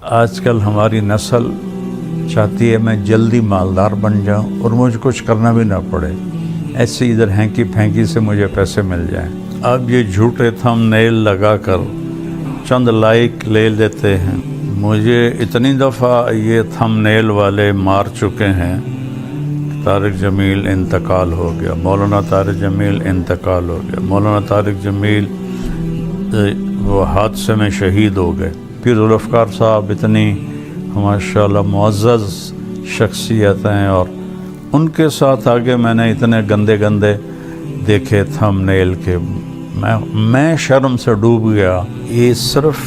آج کل ہماری نسل چاہتی ہے میں جلدی مالدار بن جاؤں اور مجھے کچھ کرنا بھی نہ پڑے، ایسے ادھر ہینکی پھینکی سے مجھے پیسے مل جائیں۔ اب یہ جھوٹے تھم نیل لگا کر چند لائک لے لیتے ہیں۔ مجھے اتنی دفعہ یہ تھم نیل والے مار چکے ہیں۔ طارق جمیل انتقال ہو گیا، مولانا طارق جمیل انتقال ہو گیا، مولانا طارق جمیل وہ حادثے میں شہید ہو گئے۔ پیر ذوالفقار صاحب اتنی ماشاءاللہ معزز شخصیت ہیں، اور ان کے ساتھ آگے میں نے اتنے گندے گندے دیکھے تھم نیل کے میں شرم سے ڈوب گیا۔ یہ صرف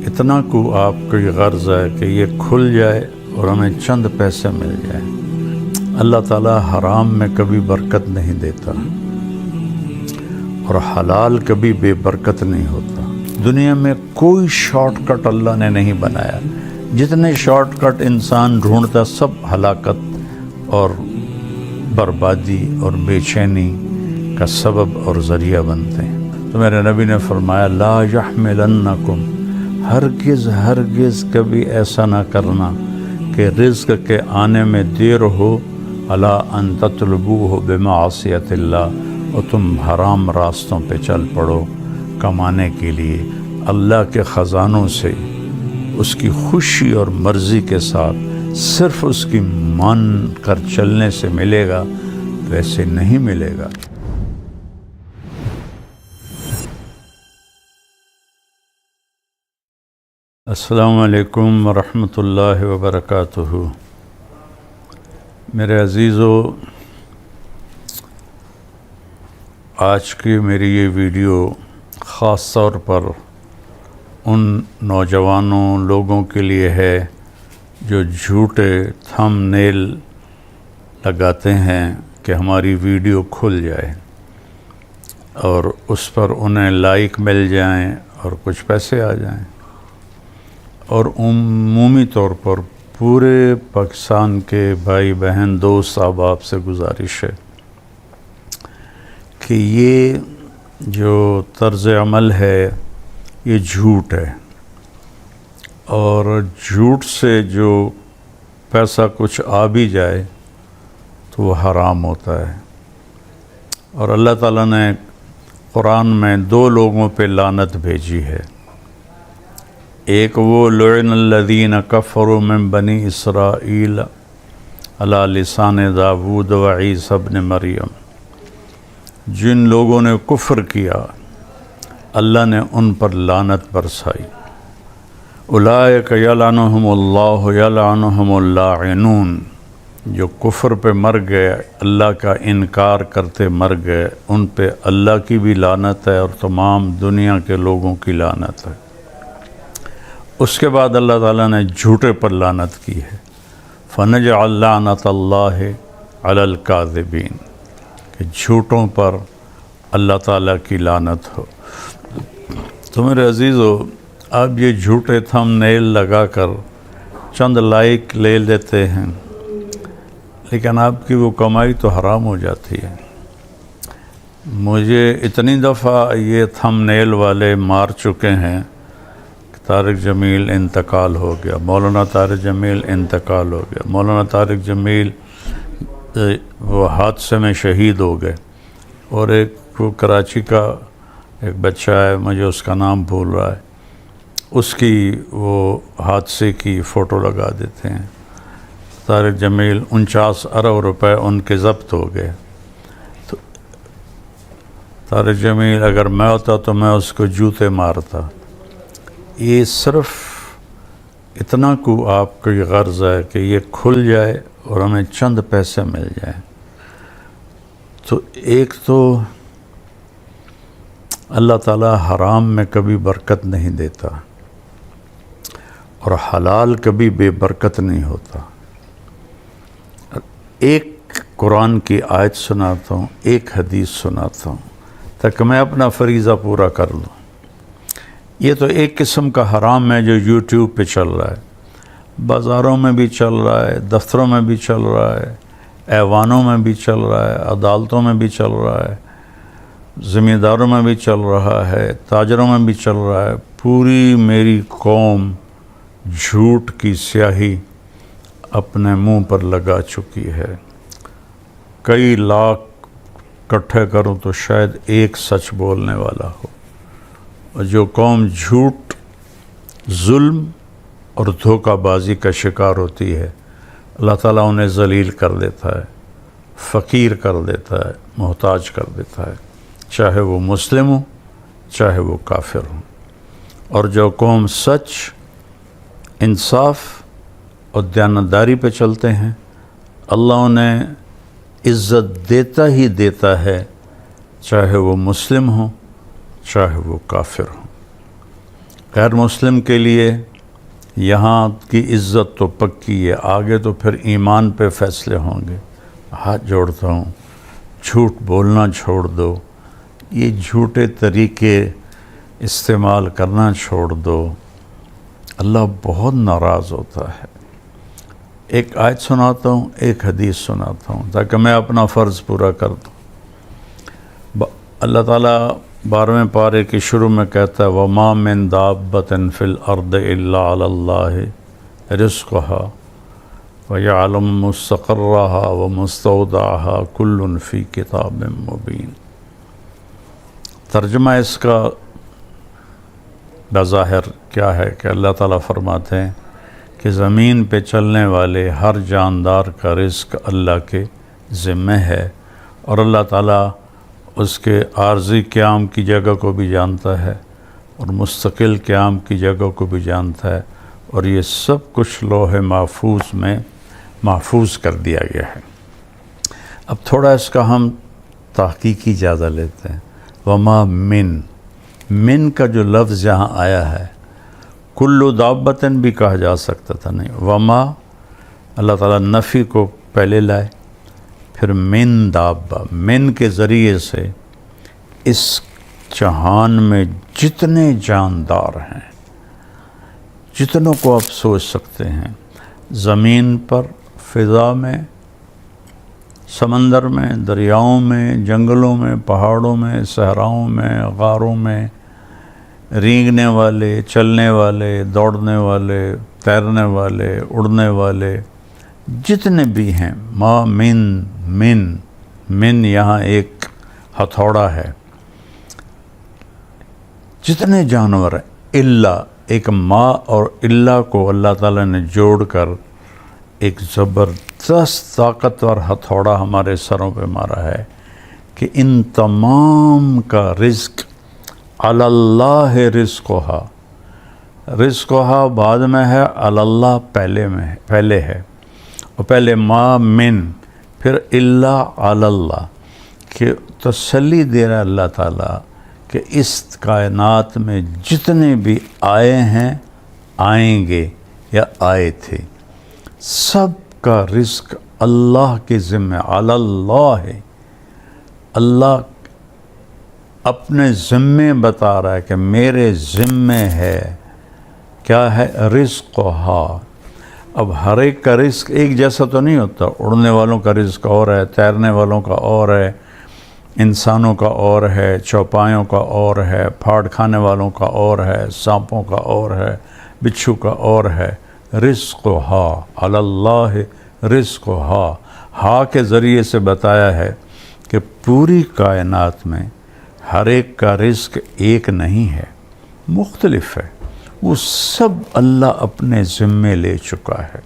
اتنا کو آپ کی غرض ہے کہ یہ کھل جائے اور ہمیں چند پیسے مل جائیں۔ اللہ تعالیٰ حرام میں کبھی برکت نہیں دیتا اور حلال کبھی بے برکت نہیں ہوتا۔ دنیا میں کوئی شارٹ کٹ اللہ نے نہیں بنایا۔ جتنے شارٹ کٹ انسان ڈھونڈتا سب ہلاکت اور بربادی اور بے چینی کا سبب اور ذریعہ بنتے ہیں۔ تو میرے نبی نے فرمایا لا یحملنکم، ہرگز ہرگز کبھی ایسا نہ کرنا کہ رزق کے آنے میں دیر ہو، الا ان تطلبوہ بمعصیت اللہ، اور تم حرام راستوں پہ چل پڑو کمانے کے لیے۔ اللہ کے خزانوں سے اس کی خوشی اور مرضی کے ساتھ صرف اس کی مان کر چلنے سے ملے گا، ویسے نہیں ملے گا۔ السلام علیکم ورحمۃ اللہ وبرکاتہ۔ میرے عزیزو، آج کی میری یہ ویڈیو خاص طور پر ان نوجوانوں لوگوں کے لیے ہے جو جھوٹے تھم نیل لگاتے ہیں کہ ہماری ویڈیو کھل جائے اور اس پر انہیں لائک مل جائیں اور کچھ پیسے آ جائیں۔ اور عمومی طور پر پورے پاکستان کے بھائی بہن دوست احباب سے گزارش ہے کہ یہ جو طرز عمل ہے یہ جھوٹ ہے، اور جھوٹ سے جو پیسہ کچھ آ بھی جائے تو وہ حرام ہوتا ہے۔ اور اللہ تعالیٰ نے قرآن میں دو لوگوں پہ لعنت بھیجی ہے۔ ایک وہ لعن الذین کفروا من بنی اسرائیل علی لسان داود و عیسی ابن مریم، جن لوگوں نے کفر کیا اللہ نے ان پر لعنت برسائی۔ اولئک یلعنہم اللہ یلعنہم اللاعنون، جو کفر پہ مر گئے، اللہ کا انکار کرتے مر گئے، ان پہ اللہ کی بھی لعنت ہے اور تمام دنیا کے لوگوں کی لعنت ہے۔ اس کے بعد اللہ تعالیٰ نے جھوٹے پر لعنت کی ہے، فنجعل لعنت اللہ علی الکاذبین، کہ جھوٹوں پر اللہ تعالیٰ کی لعنت ہو۔ تو میرے عزیزو، اب یہ جھوٹے تھم نیل لگا کر چند لائک لے لیتے ہیں، لیکن آپ کی وہ کمائی تو حرام ہو جاتی ہے۔ مجھے اتنی دفعہ یہ تھم نیل والے مار چکے ہیں۔ طارق جمیل انتقال ہو گیا، مولانا طارق جمیل انتقال ہو گیا، مولانا طارق جمیل وہ حادثے میں شہید ہو گئے۔ اور ایک وہ کراچی کا ایک بچہ ہے، مجھے اس کا نام بھول رہا ہے، اس کی وہ حادثے کی فوٹو لگا دیتے ہیں۔ طارق جمیل 49 ارب روپے ان کے ضبط ہو گئے۔ تو طارق جمیل اگر میں ہوتا تو میں اس کو جوتے مارتا۔ یہ صرف اتنا کو آپ کی غرض ہے کہ یہ کھل جائے اور ہمیں چند پیسے مل جائیں۔ تو ایک تو اللہ تعالیٰ حرام میں کبھی برکت نہیں دیتا اور حلال کبھی بے برکت نہیں ہوتا۔ ایک قرآن کی آیت سناتا ہوں، ایک حدیث سناتا ہوں تاکہ میں اپنا فریضہ پورا کر لوں۔ یہ تو ایک قسم کا حرام ہے جو یوٹیوب پہ چل رہا ہے، بازاروں میں بھی چل رہا ہے، دفتروں میں بھی چل رہا ہے، ایوانوں میں بھی چل رہا ہے، عدالتوں میں بھی چل رہا ہے، زمینداروں میں بھی چل رہا ہے، تاجروں میں بھی چل رہا ہے۔ پوری میری قوم جھوٹ کی سیاہی اپنے منہ پر لگا چکی ہے۔ کئی لاکھ اکٹھے کروں تو شاید ایک سچ بولنے والا ہو، اور جو قوم جھوٹ، ظلم اور دھوکہ بازی کا شکار ہوتی ہے، اللہ تعالیٰ انہیں ذلیل کر دیتا ہے، فقیر کر دیتا ہے، محتاج کر دیتا ہے، چاہے وہ مسلم ہو چاہے وہ کافر ہو۔ اور جو قوم سچ، انصاف اور دیانتداری پہ چلتے ہیں، اللہ انہیں عزت دیتا ہی دیتا ہے، چاہے وہ مسلم ہو چاہے وہ کافر ہو۔ غیر مسلم کے لیے یہاں کی عزت تو پکی ہے، آگے تو پھر ایمان پہ فیصلے ہوں گے۔ ہاتھ جوڑتا ہوں، جھوٹ بولنا چھوڑ دو، یہ جھوٹے طریقے استعمال کرنا چھوڑ دو، اللہ بہت ناراض ہوتا ہے۔ ایک آیت سناتا ہوں، ایک حدیث سناتا ہوں تاکہ میں اپنا فرض پورا کر دوں۔ اللہ تعالیٰ 12ویں پارے کے شروع میں کہتا ہے وَمَا مِن دَابَّةٍ فِي الْأَرْضِ إِلَّا عَلَى اللَّهِ رِزْقُهَا وَيَعْلَمُ مُسْتَقَرَّهَا وَمُسْتَوْدَعَهَا كُلٌّ فِي كِتَابٍ مُبِينٍ۔ ترجمہ اس کا بظاہر کیا ہے کہ اللہ تعالیٰ فرماتے ہیں کہ زمین پہ چلنے والے ہر جاندار کا رزق اللہ کے ذمہ ہے، اور اللہ تعالیٰ اس کے عارضی قیام کی جگہ کو بھی جانتا ہے اور مستقل قیام کی جگہ کو بھی جانتا ہے، اور یہ سب کچھ لوح محفوظ میں محفوظ کر دیا گیا ہے۔ اب تھوڑا اس کا ہم تحقیقی جائزہ لیتے ہیں۔ وما من کا جو لفظ یہاں آیا ہے، کلو دابتن بھی کہا جا سکتا تھا، نہیں، وما اللہ تعالیٰ نفی کو پہلے لائے، پھر من دابہ، من کے ذریعے سے اس جہان میں جتنے جاندار ہیں، جتنوں کو آپ سوچ سکتے ہیں، زمین پر، فضا میں، سمندر میں، دریاؤں میں، جنگلوں میں، پہاڑوں میں، صحراؤں میں، غاروں میں، رینگنے والے، چلنے والے، دوڑنے والے، تیرنے والے، اڑنے والے، جتنے بھی ہیں، ما من یہاں ایک ہتھوڑا ہے، جتنے جانور ہیں، الا، ایک ما اور الا کو اللہ تعالیٰ نے جوڑ کر ایک زبردست طاقتور ہتھوڑا ہمارے سروں پہ مارا ہے کہ ان تمام کا رزق علی اللہ رزقها بعد میں ہے، علی اللہ پہلے ہے، اور پہلے ما من، پھر الا علی اللہ، کہ تسلی دے رہا ہے اللہ تعالیٰ کہ اس کائنات میں جتنے بھی آئے ہیں، آئیں گے یا آئے تھے، سب کا رزق اللہ کے ذمہ، علی اللہ ہے۔ اللہ اپنے ذمے بتا رہا ہے کہ میرے ذمے ہے، کیا ہے؟ رزقھا۔ اب ہر ایک کا رزق ایک جیسا تو نہیں ہوتا، اڑنے والوں کا رزق اور ہے، تیرنے والوں کا اور ہے، انسانوں کا اور ہے، چوپایوں کا اور ہے، پھاڑ کھانے والوں کا اور ہے، سانپوں کا اور ہے، بچھو کا اور ہے۔ رزقھا، علی اللہ رزقھا، ہا کے ذریعے سے بتایا ہے کہ پوری کائنات میں ہر ایک کا رزق ایک نہیں ہے، مختلف ہے، وہ سب اللہ اپنے ذمے لے چکا ہے،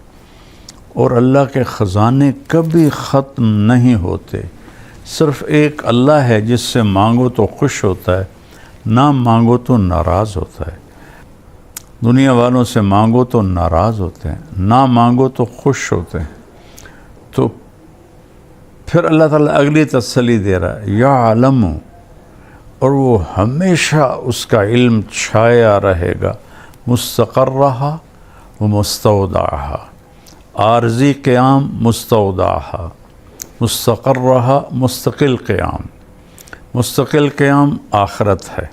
اور اللہ کے خزانے کبھی ختم نہیں ہوتے۔ صرف ایک اللہ ہے جس سے مانگو تو خوش ہوتا ہے، نہ مانگو تو ناراض ہوتا ہے۔ دنیا والوں سے مانگو تو ناراض ہوتے ہیں، نہ مانگو تو خوش ہوتے ہیں۔ تو پھر اللہ تعالیٰ اگلی تسلی دے رہا ہے، یعلم، اور وہ ہمیشہ اس کا علم چھایا رہے گا، مستقرہا و مستودعہا، عارضی قیام، مستودعہا، مستقرہا مستقل قیام، مستقل قیام آخرت ہے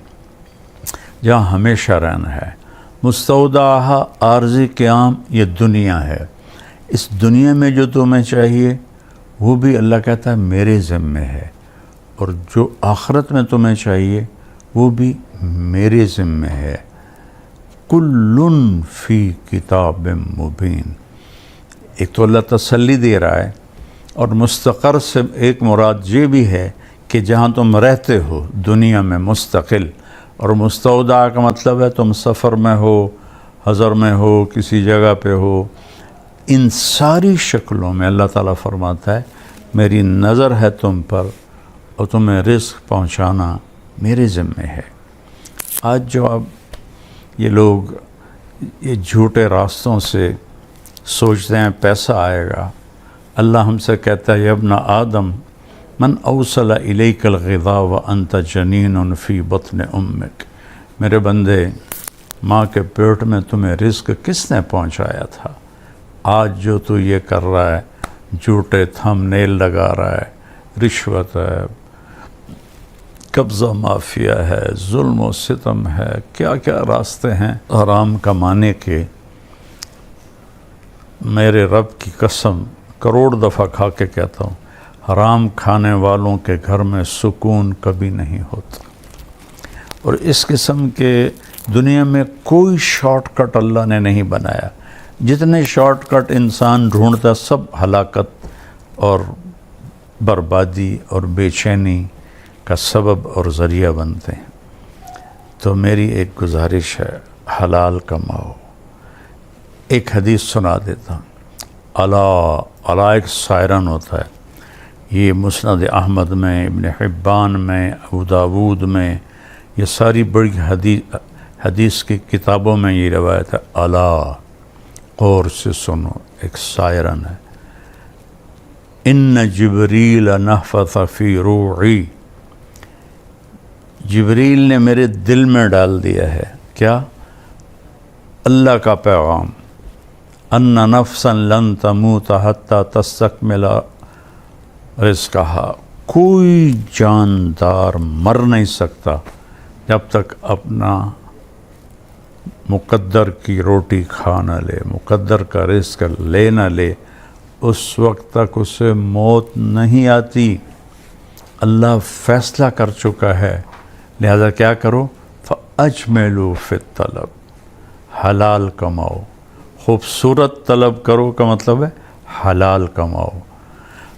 جہاں ہمیشہ رہنا ہے، مستودعہا عارضی قیام یہ دنیا ہے، اس دنیا میں جو تمہیں چاہیے وہ بھی اللہ کہتا ہے میرے ذمہ ہے، اور جو آخرت میں تمہیں چاہیے وہ بھی میرے ذمہ ہے۔ کل فی کتاب مبین۔ ایک تو اللہ تسلی دے رہا ہے، اور مستقر سے ایک مراد یہ بھی ہے کہ جہاں تم رہتے ہو دنیا میں مستقل، اور مستودع کا مطلب ہے تم سفر میں ہو، حضر میں ہو، کسی جگہ پہ ہو، ان ساری شکلوں میں اللہ تعالیٰ فرماتا ہے میری نظر ہے تم پر، اور تمہیں رزق پہنچانا میرے ذمے ہے۔ آج جو اب یہ لوگ یہ جھوٹے راستوں سے سوچتے ہیں پیسہ آئے گا، اللہ ہم سے کہتا ہے یا ابن آدم من اوصل الیک الغذاء وانت جنین فی بطن امک، میرے بندے ماں کے پیٹ میں تمہیں رزق کس نے پہنچایا تھا؟ آج جو تو یہ کر رہا ہے، جھوٹے تھم نیل لگا رہا ہے، رشوت ہے، قبضہ مافیا ہے، ظلم و ستم ہے، کیا کیا راستے ہیں حرام کمانے کے، میرے رب کی قسم کروڑ دفعہ کھا کے کہتا ہوں حرام کھانے والوں کے گھر میں سکون کبھی نہیں ہوتا۔ اور اس قسم کے دنیا میں کوئی شارٹ کٹ اللہ نے نہیں بنایا، جتنے شارٹ کٹ انسان ڈھونڈتا سب ہلاکت اور بربادی اور بے چینی کا سبب اور ذریعہ بنتے ہیں۔ تو میری ایک گزارش ہے، حلال کماؤ۔ ایک حدیث سنا دیتا ہوں، الا ایک سائرن ہوتا ہے، یہ مسند احمد میں، ابن حبان میں، ابو داود میں، یہ ساری بڑی حدیث کی کتابوں میں یہ روایت ہے، الا غور سے سنو، ایک سائرن ہے، ان جبریل نفث فی روعی، جبریل نے میرے دل میں ڈال دیا ہے کیا؟ اللہ کا پیغام، ان نفسا لن تموت حتی تستکمل رزقہا، کوئی جاندار مر نہیں سکتا جب تک اپنا مقدر کی روٹی کھا نہ لے، مقدر کا رزق لے نہ لے، اس وقت تک اسے موت نہیں آتی۔ اللہ فیصلہ کر چکا ہے، لہذا کیا کرو؟ فَأَجْمِلُوا فِي الطَّلَب، حلال کماؤ، خوبصورت طلب کرو کا مطلب ہے حلال کماؤ۔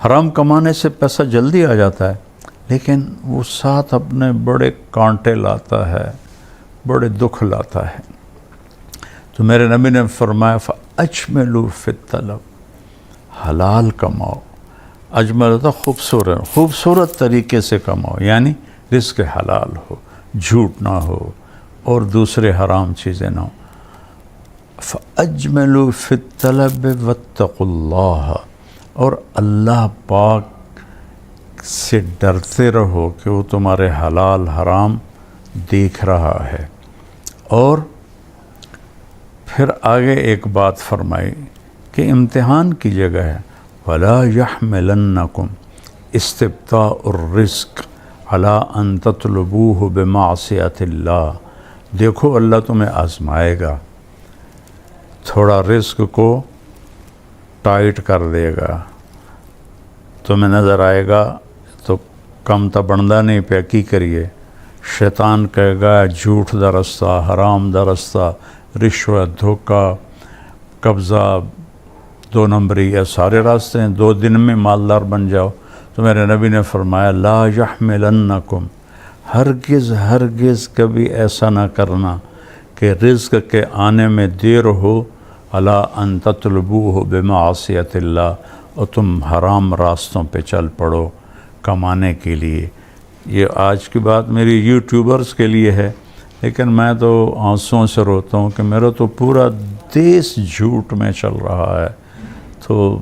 حرام کمانے سے پیسہ جلدی آ جاتا ہے، لیکن وہ ساتھ اپنے بڑے کانٹے لاتا ہے، بڑے دکھ لاتا ہے۔ تو میرے نبی نے فرمایا فَأَجْمِلُوا فِي الطَّلَب، حلال کماؤ۔ اجمل ہوتا خوبصورت طریقے سے کماؤ، یعنی رزق حلال ہو، جھوٹ نہ ہو اور دوسرے حرام چیزیں نہ ہو۔ فَأَجْمِلُوا فِي الطَّلَبِ وَاتَّقُوا اللَّهَ، اور اللہ پاک سے ڈرتے رہو کہ وہ تمہارے حلال حرام دیکھ رہا ہے۔ اور پھر آگے ایک بات فرمائی کہ امتحان کی جگہ ہے، وَلَا يَحْمِلَنَّكُمْ اسْتِبْطَاءُ الرِّزْقِ عَلَىٰ أَن تَطْلُبُوهُ بِمَعْصِيَةِ اللَّهِ، دیکھو اللہ تمہیں آزمائے گا، تھوڑا رزق کو ٹائٹ کر دے گا، تمہیں نظر آئے گا تو کم تا بندہ نہیں پہ کی کریے، شیطان کہے گا جھوٹ دا رستہ، حرام دا رستہ، رشوت، دھوکہ، قبضہ، 2 نمبری، یہ سارے راستے ہیں، 2 دن میں مالدار بن جاؤ۔ تو میرے نبی نے فرمایا لا یحملنکم، ہرگز کبھی ایسا نہ کرنا کہ رزق کے آنے میں دیر ہو، الا ان تطلبوہ بمعصیت اللہ، اور تم حرام راستوں پہ چل پڑو کمانے کے لیے۔ یہ آج کی بات میری یوٹیوبرز کے لیے ہے، لیکن میں تو آنسوؤں سے روتا ہوں کہ میرا تو پورا دیس جھوٹ میں چل رہا ہے، تو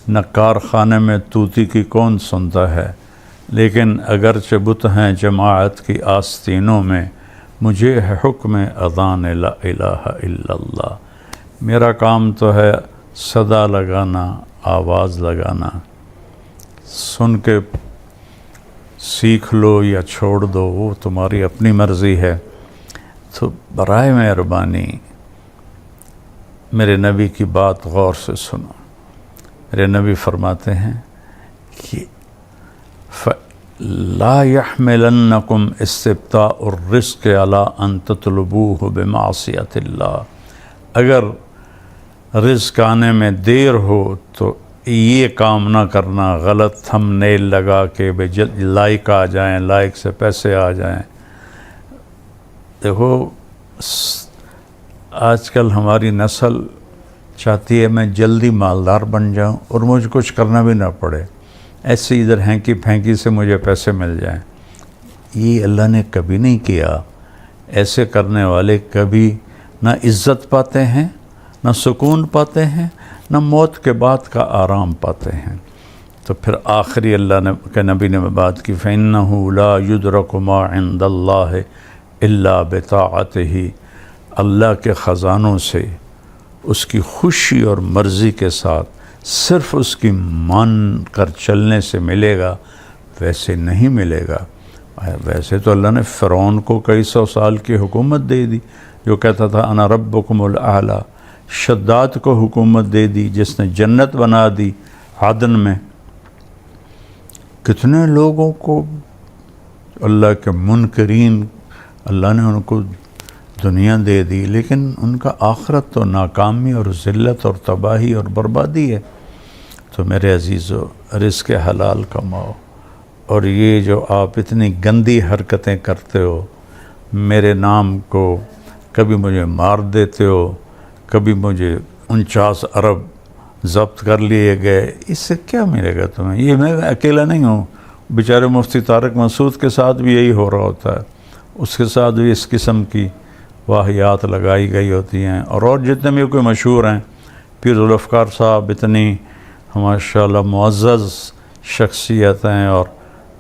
نہ کارخانے میں طوطی کی کون سنتا ہے، لیکن اگرچہ بت ہیں جماعت کی آستینوں میں، مجھے ہے حکم اذان لا الہ الا اللہ، میرا کام تو ہے صدا لگانا، آواز لگانا، سن کے سیکھ لو یا چھوڑ دو وہ تمہاری اپنی مرضی ہے۔ تو برائے مہربانی میرے نبی کی بات غور سے سنو۔ میرے نبی فرماتے ہیں کہ لا يحملنکم استبطاء الرزق علی ان تطلبوہ بمعصیت اللہ، اگر رزق آنے میں دیر ہو تو یہ کام نہ کرنا غلط تھم نیل لگا کے لائق آ جائیں، لائق سے پیسے آ جائیں۔ دیکھو آج کل ہماری نسل چاہتی ہے میں جلدی مالدار بن جاؤں اور مجھے کچھ کرنا بھی نہ پڑے، ایسے ادھر ہینکی پھینکی سے مجھے پیسے مل جائیں۔ یہ اللہ نے کبھی نہیں کیا۔ ایسے کرنے والے کبھی نہ عزت پاتے ہیں، نہ سکون پاتے ہیں، نہ موت کے بعد کا آرام پاتے ہیں۔ تو پھر آخری اللہ کے نبی نے بات کی فَإِنَّهُ لَا يُدْرَكُ مَا عِنْدَ اللَّهِ إِلَّا بِطَاعَتِهِ، اللہ کے خزانوں سے اس کی خوشی اور مرضی کے ساتھ صرف اس کی مان کر چلنے سے ملے گا، ویسے نہیں ملے گا۔ ویسے تو اللہ نے فرعون کو کئی سو سال کی حکومت دے دی، جو کہتا تھا انا ربکم الاعلی۔ شداد کو حکومت دے دی جس نے جنت بنا دی عدن میں۔ کتنے لوگوں کو اللہ کے منکرین اللہ نے ان کو دنیا دے دی، لیکن ان کا آخرت تو ناکامی اور ذلت اور تباہی اور بربادی ہے۔ تو میرے عزیزو، رزق حلال کماؤ، اور یہ جو آپ اتنی گندی حرکتیں کرتے ہو، میرے نام کو کبھی مجھے مار دیتے ہو، کبھی مجھے 49 ارب ضبط کر لیے گئے، اس سے کیا ملے گا تمہیں؟ یہ میں اکیلا نہیں ہوں، بیچارے مفتی طارق مسعود کے ساتھ بھی یہی ہو رہا ہوتا ہے، اس کے ساتھ بھی اس قسم کی واہیات لگائی گئی ہوتی ہیں، اور جتنے بھی کوئی مشہور ہیں، پیر ذوالفقار صاحب اتنی ماشاءاللہ معزز شخصیت ہیں اور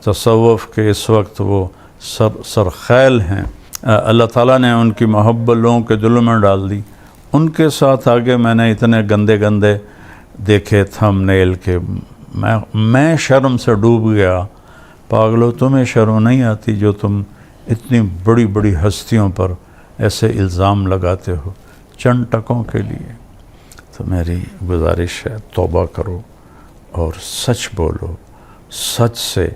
تصوف کے اس وقت وہ سرخیل ہیں، اللہ تعالیٰ نے ان کی محبت لوگوں کے دلوں میں ڈال دی۔ ان کے ساتھ آگے میں نے اتنے گندے گندے دیکھے تھم نیل کے میں شرم سے ڈوب گیا۔ پاگلو، تمہیں شرم نہیں آتی جو تم اتنی بڑی بڑی ہستیوں پر ایسے الزام لگاتے ہو چند ٹکوں کے لیے؟ تو میری گزارش ہے توبہ کرو اور سچ بولو، سچ سے،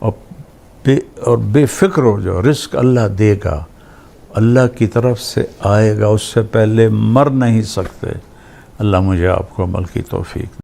اور بے فکر ہو جو رزق اللہ دے گا، اللہ کی طرف سے آئے گا، اس سے پہلے مر نہیں سکتے۔ اللہ مجھے آپ کو عمل کی توفیق